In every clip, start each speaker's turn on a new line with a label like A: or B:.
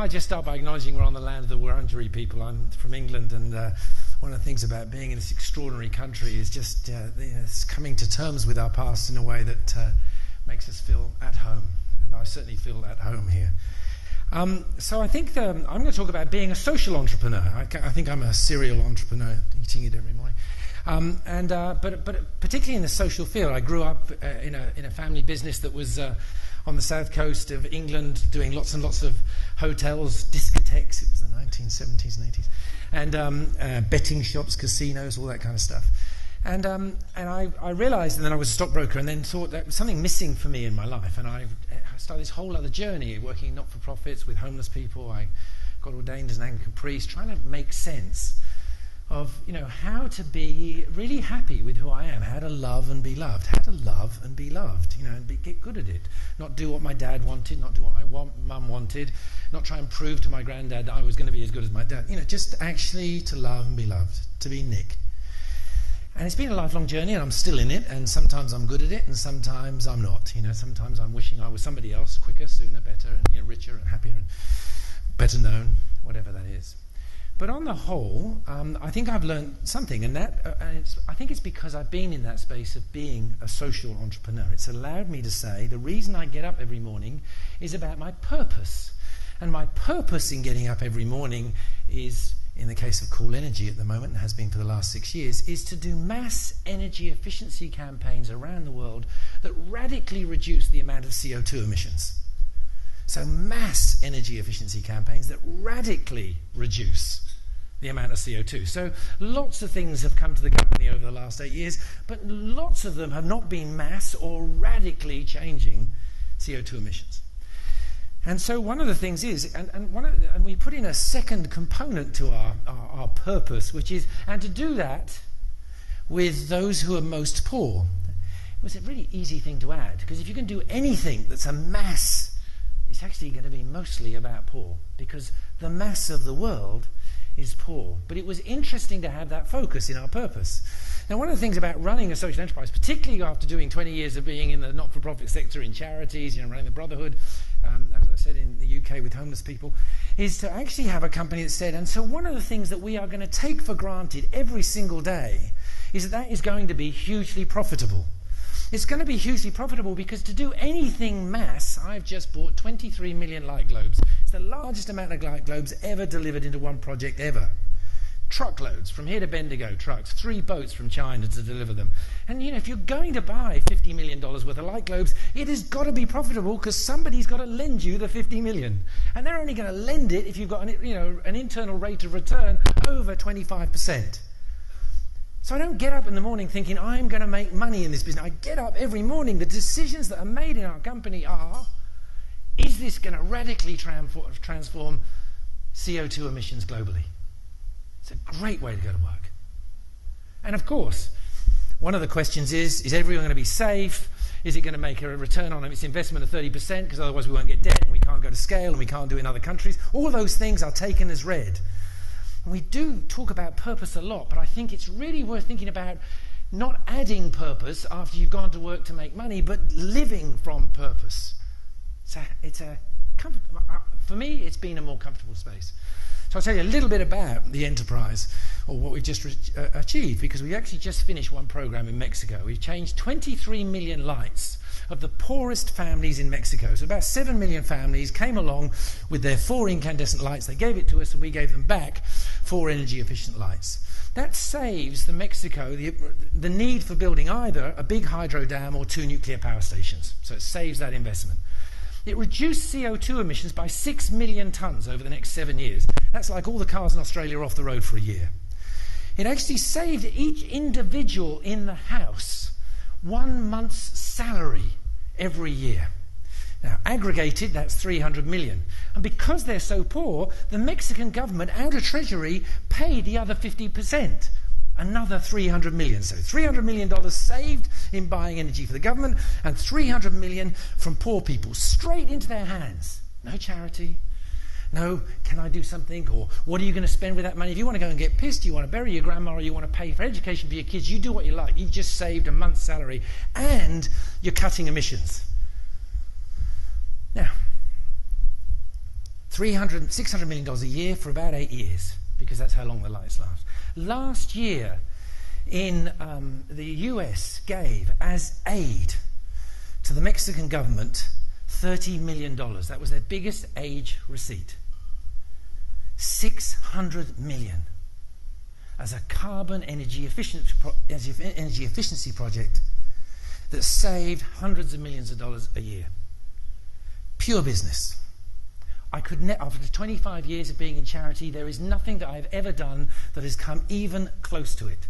A: I just start by acknowledging we're on the land of the Wurundjeri people. I'm from England, and one of the things about being in this extraordinary country is just it's coming to terms with our past in a way that makes us feel at home, and I certainly feel at home here. So I think I'm going to talk about being a social entrepreneur. I think I'm a serial entrepreneur, eating it every morning. But particularly in the social field, I grew up in a family business that was on the south coast of England, doing lots and lots of hotels, discotheques. It was the 1970s and 80s, and betting shops, casinos, all that kind of stuff. And I realised, and then I was a stockbroker, and then thought that was something missing for me in my life, and I started this whole other journey, working not-for-profits with homeless people. I got ordained as an Anglican priest, trying to make sense of how to be really happy with who I am, how to love and be loved, and get good at it. Not do what my dad wanted, not do what my mum wanted, not try and prove to my granddad that I was going to be as good as my dad. Just actually to love and be loved, to be Nick. And it's been a lifelong journey, and I'm still in it, and sometimes I'm good at it, and sometimes I'm not. Sometimes I'm wishing I was somebody else, quicker, sooner, better, and richer and happier and better known, whatever that is. But on the whole, I think I've learned something, and I think it's because I've been in that space of being a social entrepreneur. It's allowed me to say the reason I get up every morning is about my purpose. And my purpose in getting up every morning is, in the case of Cool Energy at the moment, and has been for the last 6 years, is to do mass energy efficiency campaigns around the world that radically reduce the amount of CO2 emissions. So mass energy efficiency campaigns that radically reduce the amount of CO2. So lots of things have come to the company over the last 8 years, but lots of them have not been mass or radically changing CO2 emissions. And so one of the things is, and we put in a second component to our purpose, which is, and to do that with those who are most poor. It was a really easy thing to add, because if you can do anything that's a mass, it's actually going to be mostly about poor, because the mass of the world is poor. But it was interesting to have that focus in our purpose. Now, one of the things about running a social enterprise, particularly after doing 20 years of being in the not-for-profit sector in charities, running the Brotherhood, as I said, in the UK with homeless people, is to actually have a company that said, and so one of the things that we are going to take for granted every single day is that is going to be hugely profitable. It's going to be hugely profitable because to do anything mass, I've just bought 23 million light globes. It's the largest amount of light globes ever delivered into one project ever. Truckloads from here to Bendigo, trucks, 3 boats from China to deliver them. And if you're going to buy $50 million worth of light globes, it has got to be profitable because somebody's got to lend you the 50 million. And they're only going to lend it if you've got an internal rate of return over 25%. So I don't get up in the morning thinking I'm going to make money in this business. I get up every morning, the decisions that are made in our company are, is this going to radically transform CO2 emissions globally? It's a great way to go to work. And of course, one of the questions is everyone going to be safe? Is it going to make a return on its investment of 30%? Because otherwise we won't get debt and we can't go to scale and we can't do it in other countries. All those things are taken as read. And we do talk about purpose a lot, but I think it's really worth thinking about not adding purpose after you've gone to work to make money, but living from purpose. For me, it's been a more comfortable space. So I'll tell you a little bit about the enterprise, or what we've just achieved, because we actually just finished one program in Mexico. We've changed 23 million lights of the poorest families in Mexico. So about 7 million families came along with their 4 incandescent lights. They gave it to us and we gave them back 4 energy efficient lights. That saves the Mexico the need for building either a big hydro dam or 2 nuclear power stations. So it saves that investment. It reduced CO2 emissions by 6 million tonnes over the next 7 years. That's like all the cars in Australia off the road for a year. It actually saved each individual in the house 1 month's salary every year. Now, aggregated, that's 300 million. And because they're so poor, the Mexican government, out of Treasury, paid the other 50%. Another 300 million. So $300 million saved in buying energy for the government, and 300 million from poor people, straight into their hands. No charity. No, can I do something? Or what are you going to spend with that money? If you want to go and get pissed, you want to bury your grandma, or you want to pay for education for your kids, you do what you like. You've just saved a month's salary, and you're cutting emissions. Now, $600 million a year for about 8 years, because that's how long the lights last. Last year, the US gave as aid to the Mexican government $30 million. That was their biggest aid receipt. $600 million as a carbon energy efficiency project that saved hundreds of millions of dollars a year. Pure business. After 25 years of being in charity, there is nothing that I've ever done that has come even close to it.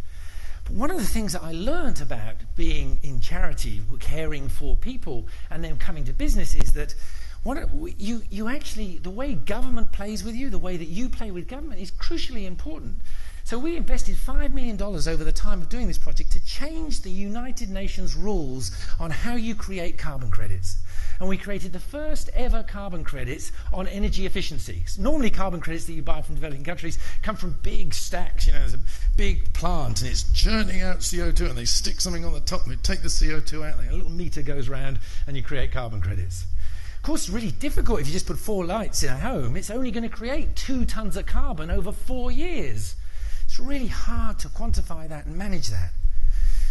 A: But one of the things that I learned about being in charity, caring for people, and then coming to business is that you actually, the way government plays with you, the way that you play with government is crucially important. So we invested $5 million over the time of doing this project to change the United Nations rules on how you create carbon credits. And we created the first ever carbon credits on energy efficiency. Normally carbon credits that you buy from developing countries come from big stacks. There's a big plant and it's churning out CO2 and they stick something on the top and they take the CO2 out and a little meter goes round and you create carbon credits. Of course, it's really difficult if you just put 4 lights in a home. It's only going to create 2 tons of carbon over 4 years. It's really hard to quantify that and manage that.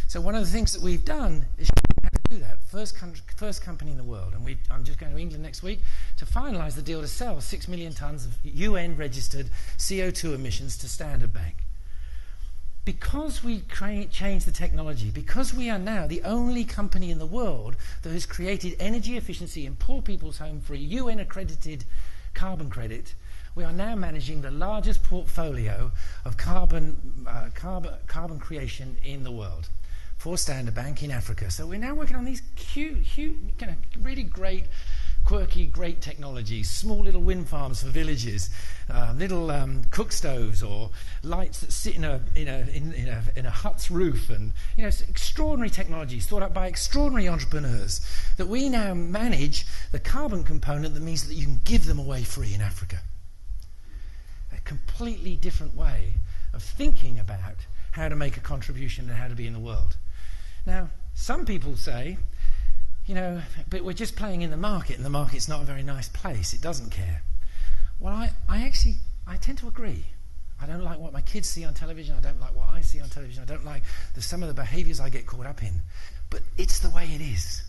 A: So one of the things that we've done is how to do that. First company in the world, and I'm just going to England next week to finalise the deal to sell 6 million tonnes of UN-registered CO2 emissions to Standard Bank. Because we changed the technology, because we are now the only company in the world that has created energy efficiency in poor people's homes for a UN-accredited carbon credit, we are now managing the largest portfolio of carbon creation in the world for Standard Bank in Africa. So we're now working on these cute, really great, quirky, great technologies, small little wind farms for villages, little cook stoves or lights that sit in a hut's roof, and extraordinary technologies thought up by extraordinary entrepreneurs that we now manage the carbon component that means that you can give them away free in Africa. A completely different way of thinking about how to make a contribution and how to be in the world. Now, some people say, but we're just playing in the market, and the market's not a very nice place. It doesn't care. Well, I tend to agree. I don't like what my kids see on television. I don't like what I see on television. I don't like some of the behaviours I get caught up in. But it's the way it is.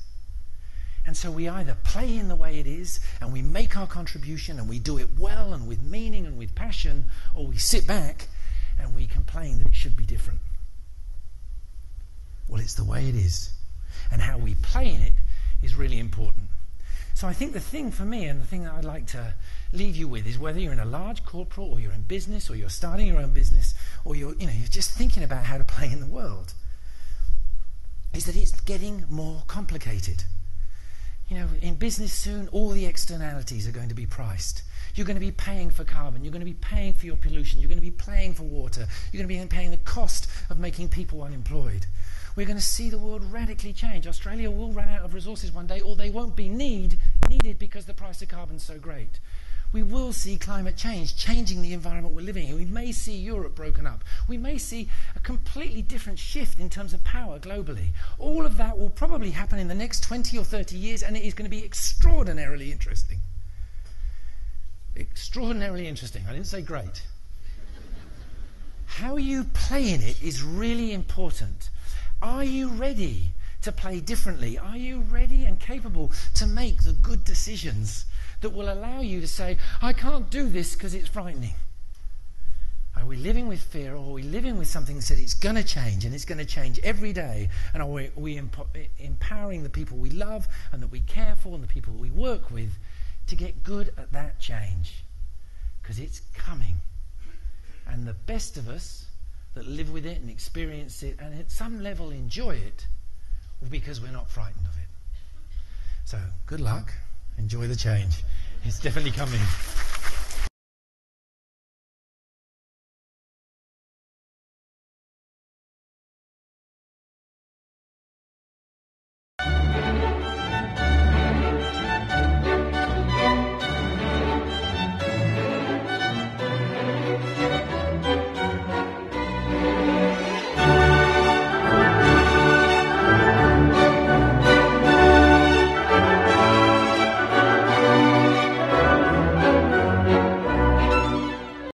A: And so we either play in the way it is and we make our contribution and we do it well and with meaning and with passion, or we sit back and we complain that it should be different. Well, it's the way it is. And how we play in it is really important. So I think the thing for me, and the thing that I'd like to leave you with, is whether you're in a large corporate or you're in business or you're starting your own business or you're just thinking about how to play in the world, is that it's getting more complicated. In business soon, all the externalities are going to be priced. You're going to be paying for carbon. You're going to be paying for your pollution. You're going to be paying for water. You're going to be paying the cost of making people unemployed. We're going to see the world radically change. Australia will run out of resources one day, or they won't be needed because the price of carbon is so great. We will see climate change changing the environment we're living in. We may see Europe broken up. We may see a completely different shift in terms of power globally. All of that will probably happen in the next 20 or 30 years, and it is going to be extraordinarily interesting. Extraordinarily interesting. I didn't say great. How you play in it is really important. Are you ready to play differently? Are you ready and capable to make the good decisions that will allow you to say, I can't do this because it's frightening? Are we living with fear, or are we living with something that said it's going to change and it's going to change every day? And are we empowering the people we love and that we care for and the people that we work with to get good at that change? Because it's coming. And the best of us that live with it and experience it and at some level enjoy it will be because we're not frightened of it. So good luck. Enjoy the change. It's definitely coming.